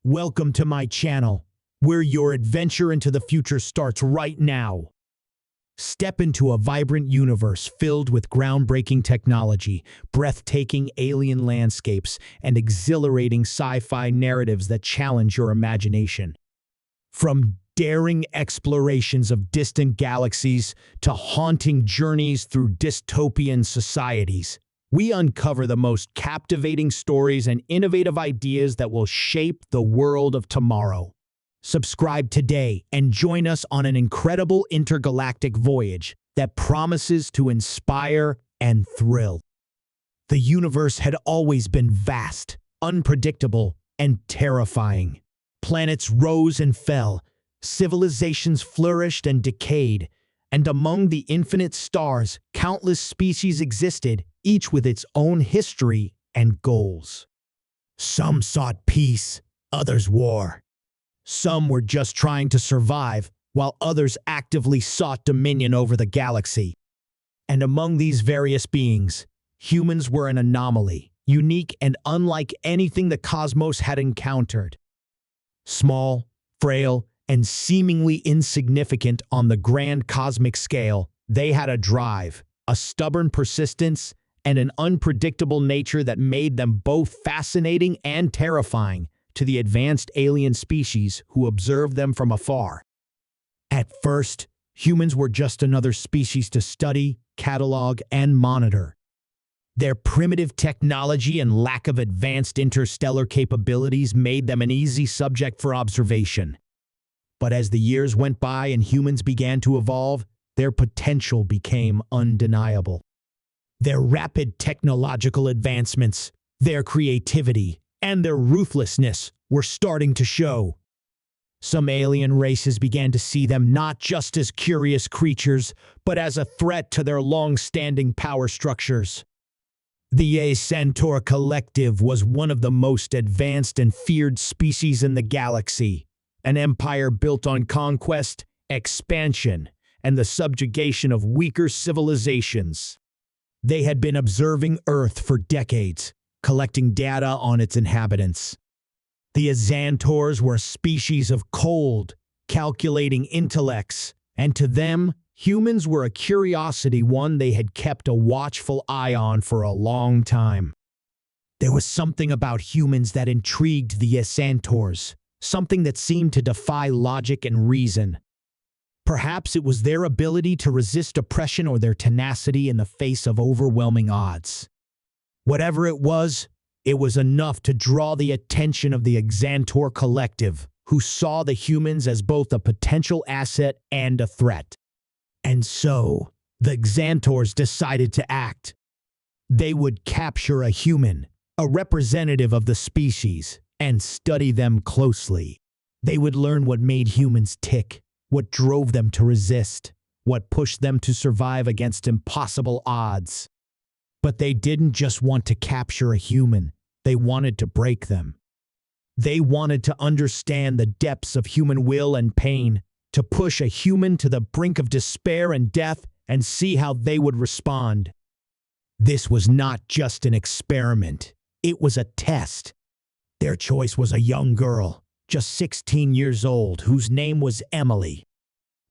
Welcome to my channel, where your adventure into the future starts right now. Step into a vibrant universe filled with groundbreaking technology, breathtaking alien landscapes, and exhilarating sci-fi narratives that challenge your imagination. From daring explorations of distant galaxies to haunting journeys through dystopian societies, we uncover the most captivating stories and innovative ideas that will shape the world of tomorrow. Subscribe today and join us on an incredible intergalactic voyage that promises to inspire and thrill. The universe had always been vast, unpredictable, and terrifying. Planets rose and fell, civilizations flourished and decayed, and among the infinite stars, countless species existed, each with its own history and goals. Some sought peace, others war. Some were just trying to survive, while others actively sought dominion over the galaxy. And among these various beings, humans were an anomaly, unique and unlike anything the cosmos had encountered. Small, frail, and seemingly insignificant on the grand cosmic scale, they had a drive, a stubborn persistence, and an unpredictable nature that made them both fascinating and terrifying to the advanced alien species who observed them from afar. At first, humans were just another species to study, catalog, and monitor. Their primitive technology and lack of advanced interstellar capabilities made them an easy subject for observation. But as the years went by and humans began to evolve, their potential became undeniable. Their rapid technological advancements, their creativity, and their ruthlessness were starting to show. Some alien races began to see them not just as curious creatures, but as a threat to their long-standing power structures. The Centaur Collective was one of the most advanced and feared species in the galaxy, an empire built on conquest, expansion, and the subjugation of weaker civilizations. They had been observing Earth for decades, collecting data on its inhabitants. The Azantaurs were a species of cold, calculating intellects, and to them, humans were a curiosity, one they had kept a watchful eye on for a long time. There was something about humans that intrigued the Azantaurs, something that seemed to defy logic and reason. Perhaps it was their ability to resist oppression or their tenacity in the face of overwhelming odds. Whatever it was enough to draw the attention of the Xantor Collective, who saw the humans as both a potential asset and a threat. And so, the Xantors decided to act. They would capture a human, a representative of the species, and study them closely. They would learn what made humans tick, what drove them to resist, what pushed them to survive against impossible odds. But they didn't just want to capture a human, they wanted to break them. They wanted to understand the depths of human will and pain, to push a human to the brink of despair and death and see how they would respond. This was not just an experiment, it was a test. Their choice was a young girl, just 16 years old, whose name was Emily.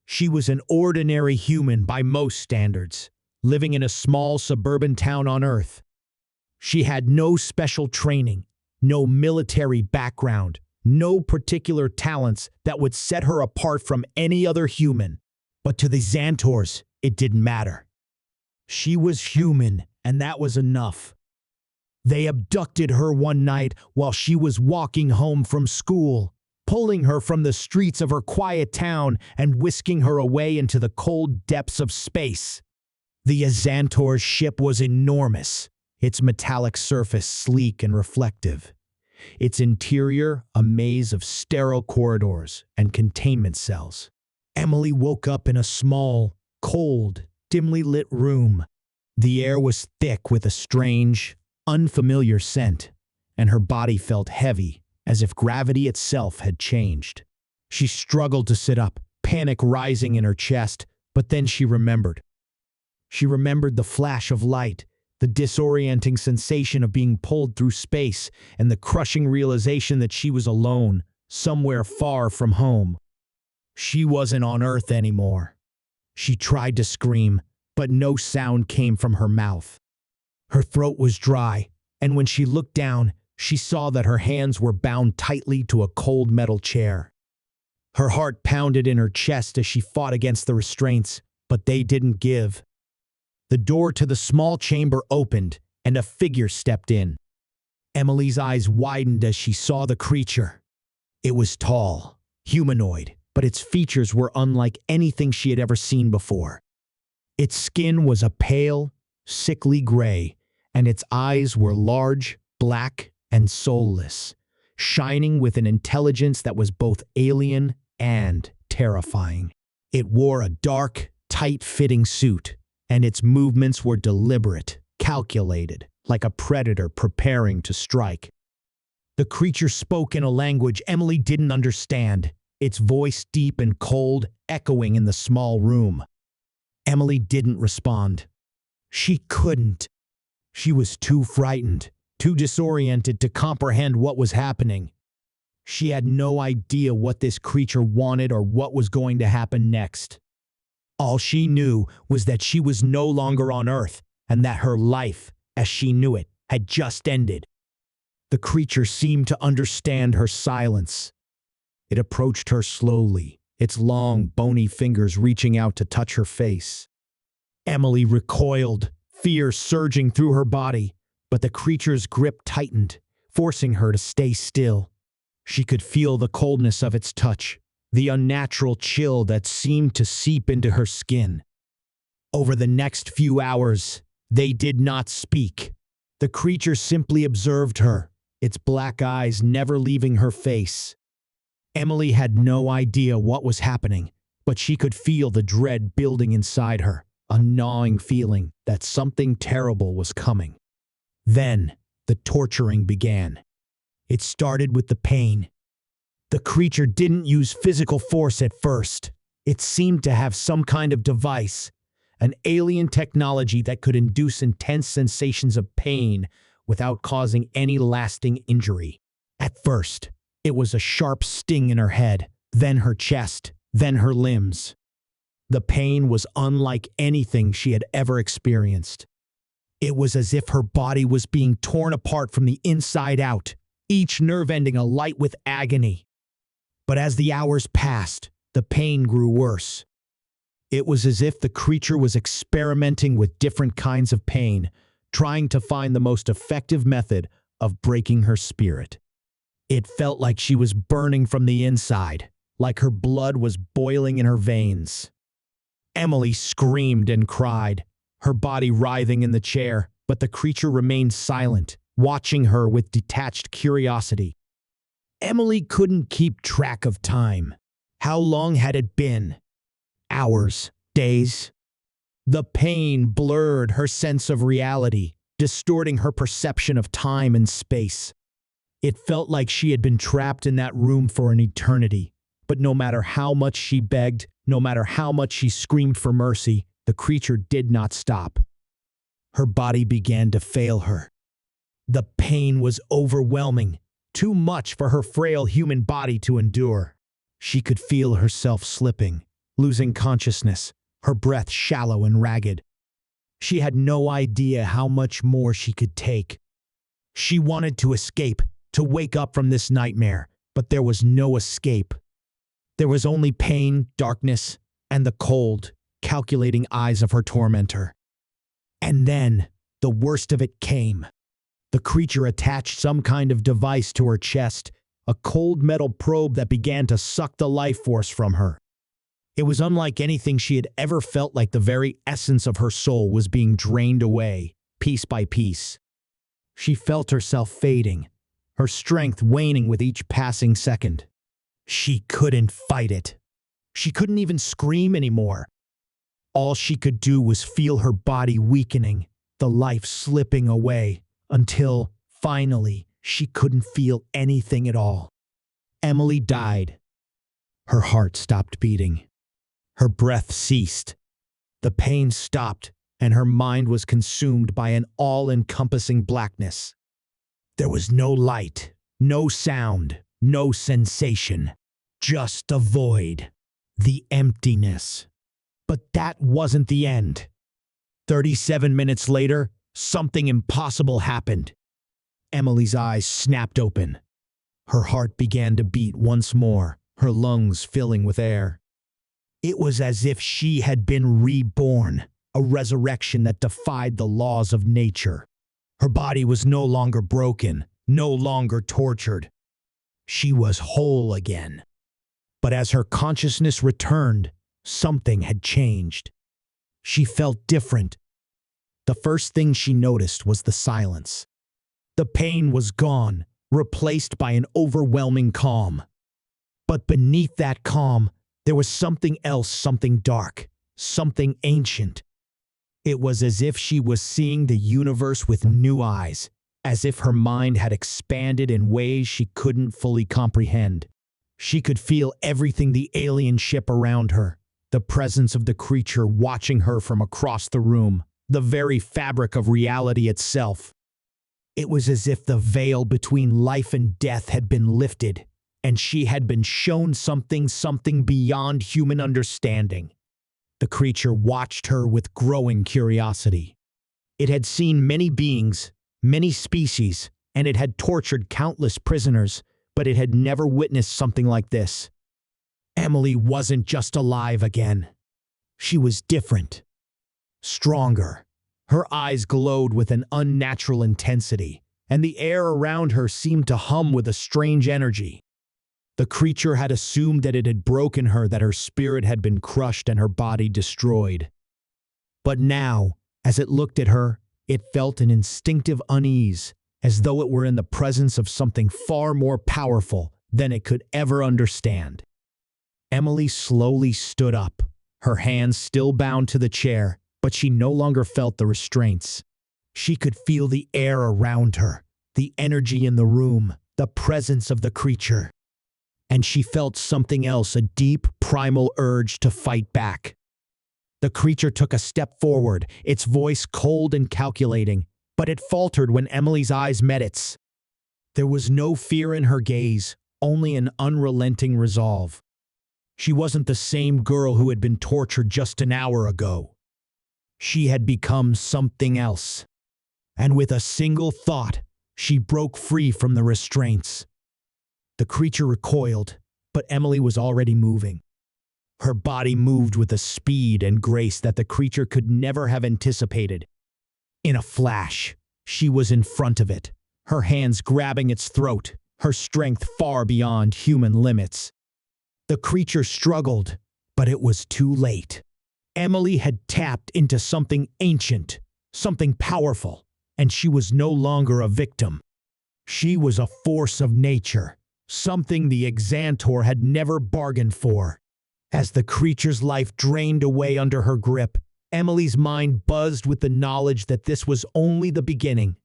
She was an ordinary human by most standards, living in a small suburban town on Earth. She had no special training, no military background, no particular talents that would set her apart from any other human. But to the Xantors, it didn't matter. She was human, and that was enough. They abducted her one night while she was walking home from school, pulling her from the streets of her quiet town and whisking her away into the cold depths of space. The Azantor's ship was enormous, its metallic surface sleek and reflective, its interior a maze of sterile corridors and containment cells. Emily woke up in a small, cold, dimly lit room. The air was thick with a strange, unfamiliar scent, and her body felt heavy, as if gravity itself had changed. She struggled to sit up, panic rising in her chest, but then she remembered. She remembered the flash of light, The disorienting sensation of being pulled through space and the crushing realization that she was alone, somewhere far from home. She wasn't on Earth anymore. She tried to scream, but no sound came from her mouth. Her throat was dry, and when she looked down, she saw that her hands were bound tightly to a cold metal chair. Her heart pounded in her chest as she fought against the restraints, but they didn't give. The door to the small chamber opened, and a figure stepped in. Emily's eyes widened as she saw the creature. It was tall, humanoid, but its features were unlike anything she had ever seen before. Its skin was a pale, sickly gray, and its eyes were large, black, and soulless, shining with an intelligence that was both alien and terrifying. It wore a dark, tight-fitting suit, and its movements were deliberate, calculated, like a predator preparing to strike. The creature spoke in a language Emily didn't understand, its voice deep and cold, echoing in the small room. Emily didn't respond. She couldn't. She was too frightened, too disoriented to comprehend what was happening. She had no idea what this creature wanted or what was going to happen next. All she knew was that she was no longer on Earth and that her life, as she knew it, had just ended. The creature seemed to understand her silence. It approached her slowly, its long, bony fingers reaching out to touch her face. Emily recoiled, fear surging through her body, but the creature's grip tightened, forcing her to stay still. She could feel the coldness of its touch, the unnatural chill that seemed to seep into her skin. Over the next few hours, they did not speak. The creature simply observed her, its black eyes never leaving her face. Emily had no idea what was happening, but she could feel the dread building inside her, a gnawing feeling that something terrible was coming. Then, the torturing began. It started with the pain. The creature didn't use physical force at first. It seemed to have some kind of device, an alien technology that could induce intense sensations of pain without causing any lasting injury. At first, it was a sharp sting in her head, then her chest, then her limbs. The pain was unlike anything she had ever experienced. It was as if her body was being torn apart from the inside out, each nerve ending alight with agony. But as the hours passed, the pain grew worse. It was as if the creature was experimenting with different kinds of pain, trying to find the most effective method of breaking her spirit. It felt like she was burning from the inside, like her blood was boiling in her veins. Emily screamed and cried, her body writhing in the chair, but the creature remained silent, watching her with detached curiosity. Emily couldn't keep track of time. How long had it been? Hours, days? The pain blurred her sense of reality, distorting her perception of time and space. It felt like she had been trapped in that room for an eternity, but no matter how much she begged, no matter how much she screamed for mercy, the creature did not stop. Her body began to fail her. The pain was overwhelming, too much for her frail human body to endure. She could feel herself slipping, losing consciousness, her breath shallow and ragged. She had no idea how much more she could take. She wanted to escape, to wake up from this nightmare, but there was no escape. There was only pain, darkness, and the cold, calculating eyes of her tormentor. And then, the worst of it came. The creature attached some kind of device to her chest, a cold metal probe that began to suck the life force from her. It was unlike anything she had ever felt, like the very essence of her soul was being drained away, piece by piece. She felt herself fading, her strength waning with each passing second. She couldn't fight it. She couldn't even scream anymore. All she could do was feel her body weakening, the life slipping away, until, finally, she couldn't feel anything at all. Emily died. Her heart stopped beating. Her breath ceased. The pain stopped, and her mind was consumed by an all-encompassing blackness. There was no light, no sound, no sensation, just a void, the emptiness. But that wasn't the end. 37 minutes later, something impossible happened. Emily's eyes snapped open. Her heart began to beat once more, her lungs filling with air. It was as if she had been reborn, a resurrection that defied the laws of nature. Her body was no longer broken, no longer tortured. She was whole again. But as her consciousness returned, something had changed. She felt different. The first thing she noticed was the silence. The pain was gone, replaced by an overwhelming calm. But beneath that calm, there was something else, something dark, something ancient. It was as if she was seeing the universe with new eyes, as if her mind had expanded in ways she couldn't fully comprehend. She could feel everything: the alien ship around her, the presence of the creature watching her from across the room, the very fabric of reality itself. It was as if the veil between life and death had been lifted, and she had been shown something beyond human understanding. The creature watched her with growing curiosity. It had seen many beings, many species, and it had tortured countless prisoners, but it had never witnessed something like this. Emily wasn't just alive again. She was different. Stronger. Her eyes glowed with an unnatural intensity, and the air around her seemed to hum with a strange energy. The creature had assumed that it had broken her, that her spirit had been crushed and her body destroyed. But now, as it looked at her, it felt an instinctive unease, as though it were in the presence of something far more powerful than it could ever understand. Emily slowly stood up, her hands still bound to the chair, but she no longer felt the restraints. She could feel the air around her, the energy in the room, the presence of the creature. And she felt something else, a deep, primal urge to fight back. The creature took a step forward, its voice cold and calculating, but it faltered when Emily's eyes met its. There was no fear in her gaze, only an unrelenting resolve. She wasn't the same girl who had been tortured just an hour ago. She had become something else. And with a single thought, she broke free from the restraints. The creature recoiled, but Emily was already moving. Her body moved with a speed and grace that the creature could never have anticipated. In a flash, she was in front of it, her hands grabbing its throat, her strength far beyond human limits. The creature struggled, but it was too late. Emily had tapped into something ancient, something powerful, and she was no longer a victim. She was a force of nature, something the Exantor had never bargained for. As the creature's life drained away under her grip, Emily's mind buzzed with the knowledge that this was only the beginning.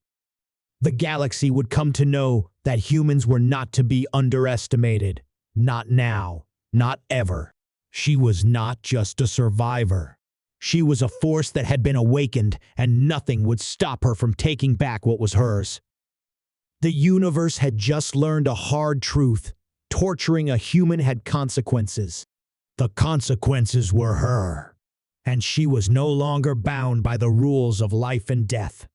The galaxy would come to know that humans were not to be underestimated. Not now, not ever. She was not just a survivor. She was a force that had been awakened, and nothing would stop her from taking back what was hers. The universe had just learned a hard truth. Torturing a human had consequences. The consequences were her, and she was no longer bound by the rules of life and death.